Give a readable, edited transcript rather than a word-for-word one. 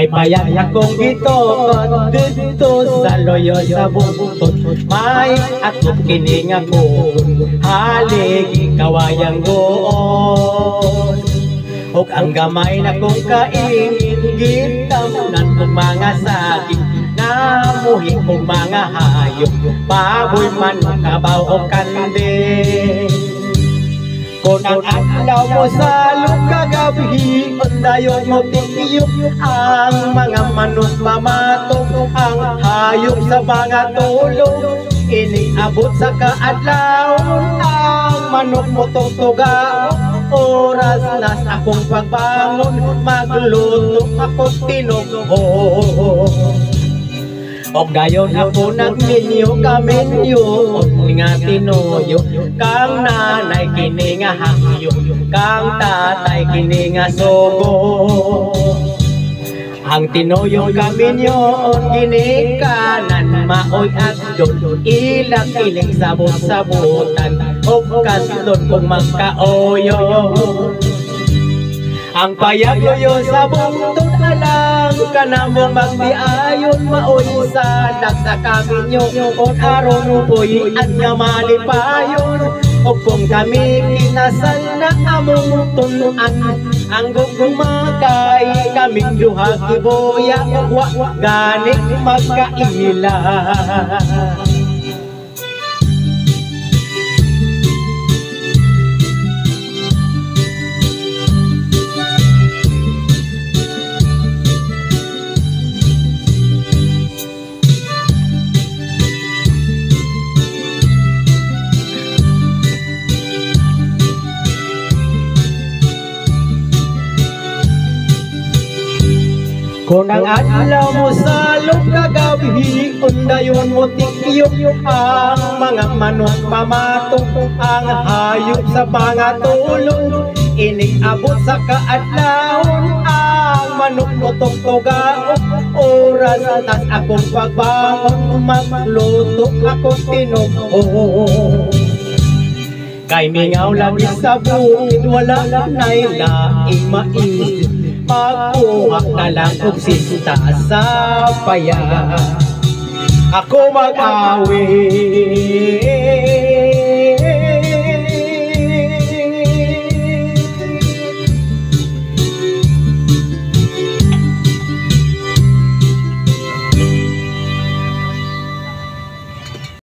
May payag akong gitokot dito sa loyo sa buktot. May atop kining ako halig kawayang goon. Ug ang gamay na kong kaingit gitamnan kong mga saging namuhi kong mga hayop, baboy man kabaw o kanding. Kung ang adlaw mo sa lugagabi, undayon mo tiyok ang mga manok mamatong, ang hayop sa mga tulog. Iniabot sa kaadlaw ang manok mo tutuga. Oras nas akong pagbangon, magluto ako tinugo. Og dayon ako nagminyo kamenyo, og nga tinuyo kang nanay kini nga hangyo, kang tatay kini nga sugo. Ang tinuyo kamenyo og ginikanan maoy agdon, ilang kiling sabot-sabutan og kaslon kung magkaoyo. Ang payag-yoyo sa bundok alam ka na mong magdiayon, maoy salag sa kaminyo on aron upoy at nga malipayon. O kung kami kinasal na among tunuan, ang gugumakay kaming duha kiboya wa ganik magkaila. Kung ang adlaw mo sa lugagabi, undayon mo tikyok ang mga manok pamatong, ang hayop sa mga tulog. Iniabot sa kaadlawon ang manok mo tugtuga. Oras nas akong pagbangon, magluto ako tinugo. Kay mingaw lagi sa bukid, wala na'y laing maisip, magkuha na lang og sista sa paya. Ako mag-awit